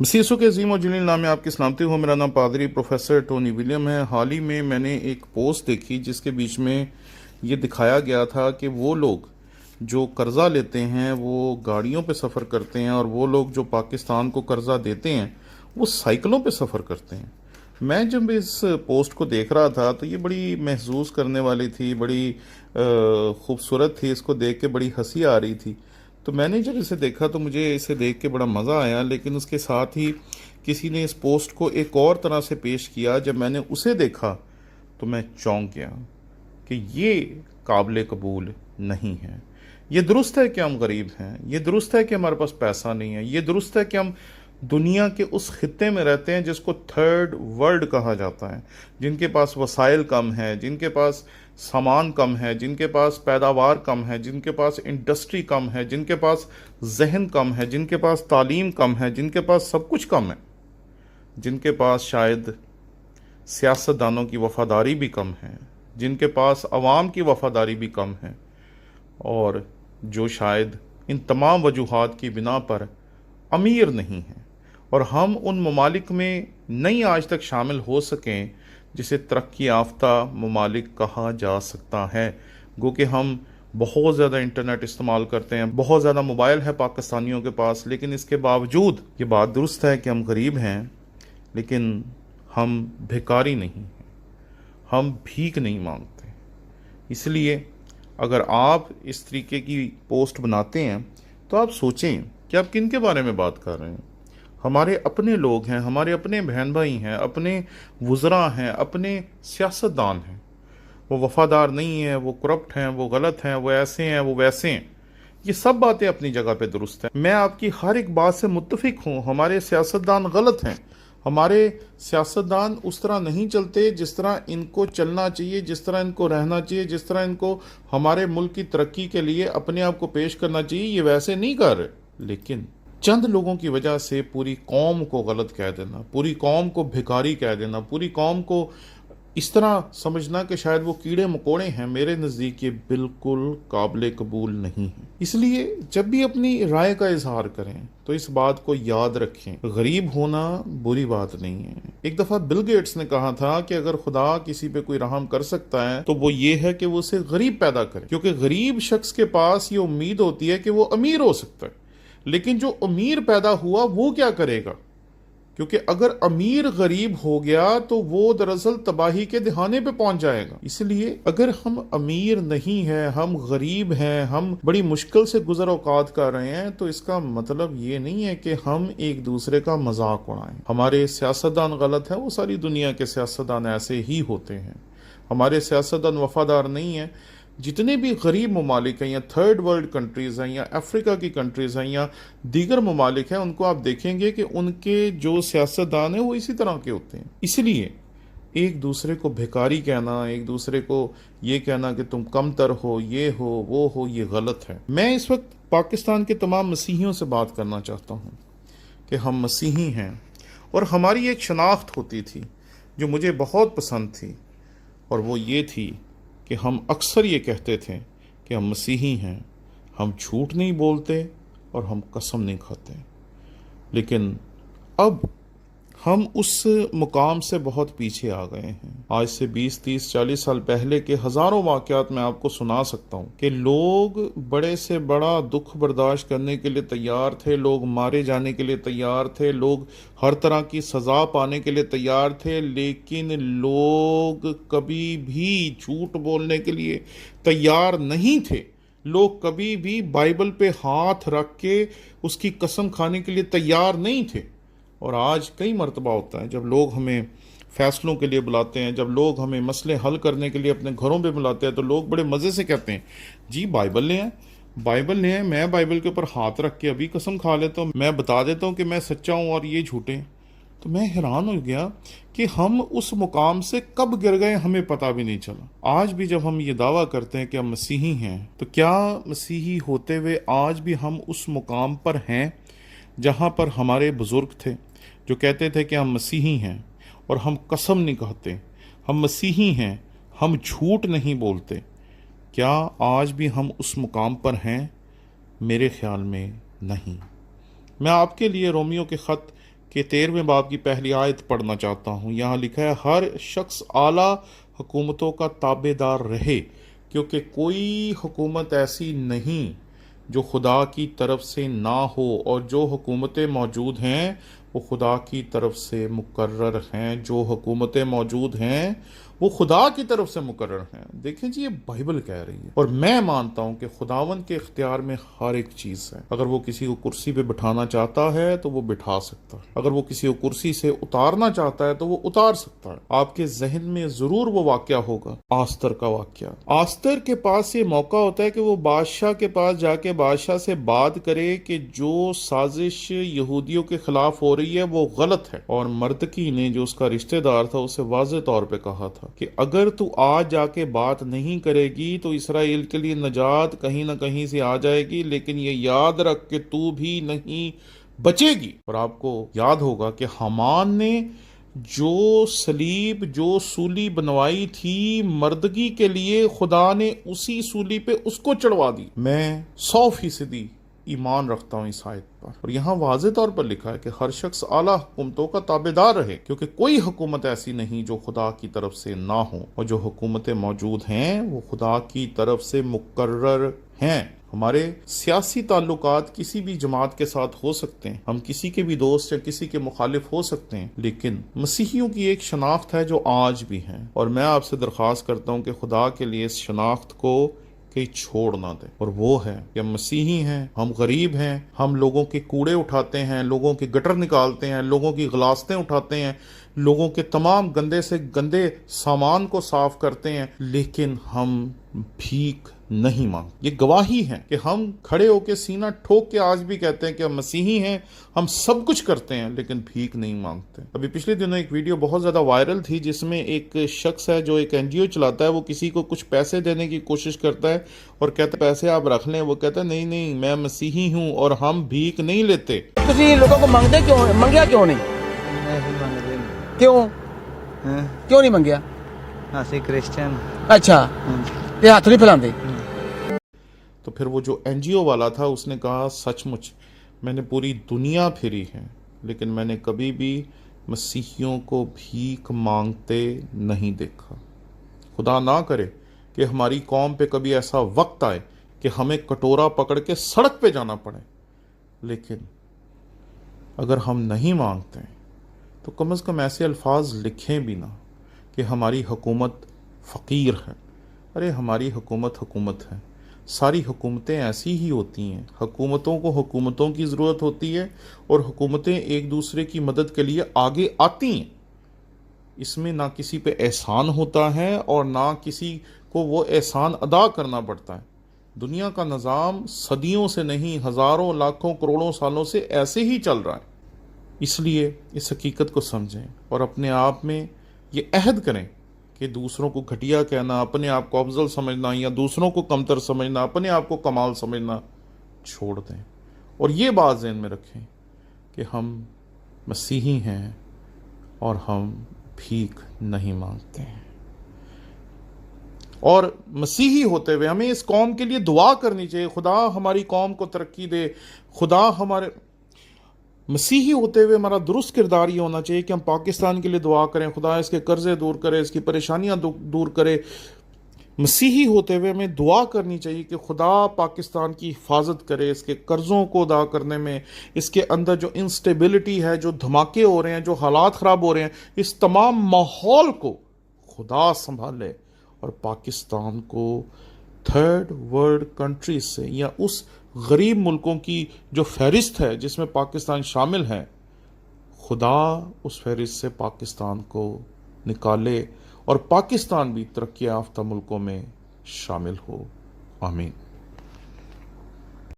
मसीसों के अजीम और जलील नाम में आपकी सलामती हो। मेरा नाम पादरी प्रोफेसर टोनी विलियम है। हाल ही में मैंने एक पोस्ट देखी जिसके बीच में ये दिखाया गया था कि वो लोग जो कर्ज़ा लेते हैं वो गाड़ियों पे सफ़र करते हैं और वो लोग जो पाकिस्तान को कर्ज़ा देते हैं वो साइकिलों पे सफ़र करते हैं। मैं जब इस पोस्ट को देख रहा था तो ये बड़ी महसूस करने वाली थी, बड़ी खूबसूरत थी। इसको देख के बड़ी हंसी आ रही थी। तो मैंने जब इसे देखा तो मुझे इसे देख के बड़ा मज़ा आया, लेकिन उसके साथ ही किसी ने इस पोस्ट को एक और तरह से पेश किया। जब मैंने उसे देखा तो मैं चौंक गया कि ये काबिल कबूल नहीं है। ये दुरुस्त है कि हम गरीब हैं, ये दुरुस्त है कि हमारे पास पैसा नहीं है, ये दुरुस्त है कि हम दुनिया के उस खित्ते में रहते हैं जिसको थर्ड वर्ल्ड कहा जाता है, जिनके पास वसाइल कम है, जिनके पास सामान कम है, जिनके पास पैदावार कम है, जिनके पास इंडस्ट्री कम है, जिनके पास जहन कम है, जिनके पास तालीम कम है, जिनके पास सब कुछ कम है, जिनके पास शायद सियासतदानों की वफादारी भी कम है, जिनके पास अवाम की वफादारी भी कम है, और जो शायद इन तमाम वजूहात की बिना पर अमीर नहीं हैं। और हम उन ममालिक में नहीं आज तक शामिल हो सकें जिसे तरक्की याफ्ता ममालिक कहा जा सकता है। गो कि हम बहुत ज़्यादा इंटरनेट इस्तेमाल करते हैं, बहुत ज़्यादा मोबाइल है पाकिस्तानियों के पास, लेकिन इसके बावजूद ये बात दुरुस्त है कि हम गरीब हैं, लेकिन हम भिखारी नहीं हैं, हम भीख नहीं मांगते। इसलिए अगर आप इस तरीके की पोस्ट बनाते हैं तो आप सोचें कि आप किन के बारे में बात कर रहे हैं। हमारे अपने लोग हैं, हमारे अपने बहन भाई हैं, अपने वुज़रा हैं, अपने सियासतदान हैं। वो वफ़ादार नहीं हैं, वो करप्ट हैं, वो गलत हैं, वो ऐसे हैं, वो वैसे हैं। ये सब बातें अपनी जगह पे दुरुस्त हैं। मैं आपकी हर एक बात से मुत्तफिक हूँ। हमारे सियासतदान गलत हैं। हमारे सियासतदान उस तरह नहीं चलते जिस तरह इनको चलना चाहिए, जिस तरह इनको रहना चाहिए, जिस तरह इनको हमारे मुल्क की तरक्की के लिए अपने आप को पेश करना चाहिए, ये वैसे नहीं कर रहे। लेकिन चंद लोगों की वजह से पूरी कौम को गलत कह देना, पूरी कौम को भिखारी कह देना, पूरी कौम को इस तरह समझना कि शायद वो कीड़े मकोड़े हैं, मेरे नज़दीक ये बिल्कुल काबिल कबूल नहीं है। इसलिए जब भी अपनी राय का इजहार करें तो इस बात को याद रखें, गरीब होना बुरी बात नहीं है। एक दफ़ा बिल गेट्स ने कहा था कि अगर खुदा किसी पे कोई रहम कर सकता है तो वो ये है कि वो उसे गरीब पैदा करे, क्योंकि गरीब शख्स के पास ये उम्मीद होती है कि वो अमीर हो सकता है। लेकिन जो अमीर पैदा हुआ वो क्या करेगा? क्योंकि अगर अमीर गरीब हो गया तो वो दरअसल तबाही के दिहाने पे पहुंच जाएगा। इसलिए अगर हम अमीर नहीं हैं, हम गरीब हैं, हम बड़ी मुश्किल से गुजर औकात कर रहे हैं, तो इसका मतलब ये नहीं है कि हम एक दूसरे का मजाक उड़ाएं। हमारे सियासतदान गलत हैं, वो सारी दुनिया के सियासतदान ऐसे ही होते हैं। हमारे सियासतदान वफादार नहीं हैं। जितने भी गरीब ममालिक हैं या थर्ड वर्ल्ड कंट्रीज़ हैं या अफ्रीका की कंट्रीज़ हैं या दीगर ममालिक हैं, उनको आप देखेंगे कि उनके जो सियासतदान हैं वो इसी तरह के होते हैं। इसलिए एक दूसरे को भिखारी कहना, एक दूसरे को ये कहना कि तुम कमतर हो, ये हो, वो हो, ये गलत है। मैं इस वक्त पाकिस्तान के तमाम मसीहियों से बात करना चाहता हूँ कि हम मसीही हैं और हमारी एक शनाख्त होती थी जो मुझे बहुत पसंद थी, और वो ये थी कि हम अक्सर ये कहते थे कि हम मसीही हैं, हम झूठ नहीं बोलते और हम कसम नहीं खाते। लेकिन अब हम उस मुकाम से बहुत पीछे आ गए हैं। आज से 20, 30, 40 साल पहले के हज़ारों वाक़यात मैं आपको सुना सकता हूँ कि लोग बड़े से बड़ा दुख बर्दाश्त करने के लिए तैयार थे, लोग मारे जाने के लिए तैयार थे, लोग हर तरह की सज़ा पाने के लिए तैयार थे, लेकिन लोग कभी भी झूठ बोलने के लिए तैयार नहीं थे। लोग कभी भी बाइबल पे हाथ रख के उसकी कसम खाने के लिए तैयार नहीं थे। और आज कई मरतबा होता है जब लोग हमें फ़ैसलों के लिए बुलाते हैं, जब लोग हमें मसले हल करने के लिए अपने घरों पे बुलाते हैं, तो लोग बड़े मज़े से कहते हैं जी बाइबल ले आए, बाइबल ले आए। मैं बाइबल के ऊपर हाथ रख के अभी कसम खा लेता हूँ, मैं बता देता हूँ कि मैं सच्चा हूँ और ये झूठे हैं। तो मैं हैरान हो गया कि हम उस मुकाम से कब गिर गए हमें पता भी नहीं चला। आज भी जब हम ये दावा करते हैं कि हम मसीही हैं, तो क्या मसीही होते हुए आज भी हम उस मुकाम पर हैं जहाँ पर हमारे बुज़ुर्ग थे जो कहते थे कि हम मसीही हैं और हम कसम नहीं खाते, हम मसीही हैं, हम झूठ नहीं बोलते? क्या आज भी हम उस मुकाम पर हैं? मेरे ख्याल में नहीं। मैं आपके लिए रोमियो के ख़त کہ 13ویں باب کی پہلی آیت پڑھنا چاہتا ہوں. یہاں لکھا ہے ہر شخص اعلیٰ حکومتوں کا تابع دار رہے، کیونکہ کوئی حکومت ایسی نہیں جو خدا کی طرف سے نہ ہو، اور جو حکومتیں موجود ہیں وہ خدا کی طرف سے مقرر ہیں. جو حکومتیں موجود ہیں وہ خدا کی طرف سے مقرر ہیں. دیکھیں جی، یہ بائبل کہہ رہی ہے، اور میں مانتا ہوں کہ خداوند کے اختیار میں ہر ایک چیز ہے. اگر وہ کسی کو کرسی پہ بٹھانا چاہتا ہے تو وہ بٹھا سکتا ہے، اگر وہ کسی کو کرسی سے اتارنا چاہتا ہے تو وہ اتار سکتا ہے. آپ کے ذہن میں ضرور وہ واقعہ ہوگا، آستر کا واقعہ. آستر کے پاس یہ موقع ہوتا ہے کہ وہ بادشاہ کے پاس جا کے بادشاہ سے بات کرے کہ جو سازش یہودیوں کے خلاف ہو رہی ہے وہ غلط ہے. اور مردکی نے، جو اس کا رشتہ دار تھا، اسے واضح طور پہ کہا تھا کہ اگر تو آج جا کے بات نہیں کرے گی تو اسرائیل کے لیے نجات کہیں نہ کہیں سے آ جائے گی، لیکن یہ یاد رکھ کہ تو بھی نہیں بچے گی. اور آپ کو یاد ہوگا کہ حامان نے جو صلیب، جو سولی بنوائی تھی مردگی کے لیے، خدا نے اسی سولی پہ اس کو چڑھوا دی. میں 100% ایمان رکھتا ہوں اس آیت پر، اور یہاں واضح طور پر لکھا ہے کہ ہر شخص اعلیٰ حکومتوں کا تابع دار رہے، کیونکہ کوئی حکومت ایسی نہیں جو خدا کی طرف سے نہ ہو، اور جو حکومتیں موجود ہیں وہ خدا کی طرف سے مقرر ہیں. ہمارے سیاسی تعلقات کسی بھی جماعت کے ساتھ ہو سکتے ہیں، ہم کسی کے بھی دوست یا کسی کے مخالف ہو سکتے ہیں، لیکن مسیحیوں کی ایک شناخت ہے جو آج بھی ہے، اور میں آپ سے درخواست کرتا ہوں کہ خدا کے لیے اس شناخت کو کہیں چھوڑ نہ دیں، اور وہ ہے کہ ہم مسیحی ہیں، ہم غریب ہیں، ہم لوگوں کے کوڑے اٹھاتے ہیں، لوگوں کے گٹر نکالتے ہیں، لوگوں کی غلاستیں اٹھاتے ہیں، لوگوں کے تمام گندے سے گندے سامان کو صاف کرتے ہیں، لیکن ہم بھیک نہیں مانگتے. یہ گواہی ہے کہ ہم کھڑے ہو کے سینہ ٹھوک کے آج بھی کہتے ہیں کہ ہم مسیحی ہیں، ہم سب کچھ کرتے ہیں لیکن بھیک نہیں مانگتے. ابھی پچھلے دنوں ایک ویڈیو بہت زیادہ وائرل تھی جس میں ایک شخص ہے جو ایک NGO چلاتا ہے، وہ کسی کو کچھ پیسے دینے کی کوشش کرتا ہے اور کہتا ہے پیسے آپ رکھ لیں. وہ کہتا ہے نہیں میں مسیحی ہوں اور ہم بھیک نہیں لیتے. تسی لوگوں کو مانگتے کیوں، منگیا کیوں نہیں؟ کیوں نہیں منگیا؟ اسی کرسچن. اچھا، یہ ہاتھ نہیں پھیلاندے. تو پھر وہ جو NGO والا تھا اس نے کہا سچ مچ میں نے پوری دنیا پھری ہے لیکن میں نے کبھی بھی مسیحیوں کو بھیک مانگتے نہیں دیکھا. خدا نہ کرے کہ ہماری قوم پہ کبھی ایسا وقت آئے کہ ہمیں کٹورا پکڑ کے سڑک پہ جانا پڑے، لیکن اگر ہم نہیں مانگتے تو کم از کم ایسے الفاظ لکھیں بھی نہ کہ ہماری حکومت فقیر ہے. ارے ہماری حکومت ہے، ساری حکومتیں ایسی ہی ہوتی ہیں. حکومتوں کو حکومتوں کی ضرورت ہوتی ہے اور حکومتیں ایک دوسرے کی مدد کے لیے آگے آتی ہیں. اس میں نہ کسی پہ احسان ہوتا ہے اور نہ کسی کو وہ احسان ادا کرنا پڑتا ہے. دنیا کا نظام صدیوں سے نہیں، ہزاروں لاکھوں کروڑوں سالوں سے ایسے ہی چل رہا ہے. اس لیے اس حقیقت کو سمجھیں اور اپنے آپ میں یہ عہد کریں کہ دوسروں کو گھٹیا کہنا، اپنے آپ کو افضل سمجھنا یا دوسروں کو کمتر سمجھنا، اپنے آپ کو کمال سمجھنا چھوڑ دیں. اور یہ بات ذہن میں رکھیں کہ ہم مسیحی ہیں اور ہم بھیک نہیں مانگتے ہیں. اور مسیحی ہوتے ہوئے ہمیں اس قوم کے لیے دعا کرنی چاہیے، خدا ہماری قوم کو ترقی دے. خدا ہمارے مسیحی ہوتے ہوئے ہمارا درست کردار یہ ہونا چاہیے کہ ہم پاکستان کے لیے دعا کریں، خدا اس کے قرضے دور کرے، اس کی پریشانیاں دور کرے. مسیحی ہوتے ہوئے ہمیں دعا کرنی چاہیے کہ خدا پاکستان کی حفاظت کرے، اس کے قرضوں کو ادا کرنے میں، اس کے اندر جو انسٹیبلٹی ہے، جو دھماکے ہو رہے ہیں، جو حالات خراب ہو رہے ہیں، اس تمام ماحول کو خدا سنبھالے اور پاکستان کو تھرڈ ورلڈ کنٹری سے یا اس غریب ملکوں کی جو فہرست ہے جس میں پاکستان شامل ہے، خدا اس فہرست سے پاکستان کو نکالے اور پاکستان بھی ترقی یافتہ ملکوں میں شامل ہو. آمین.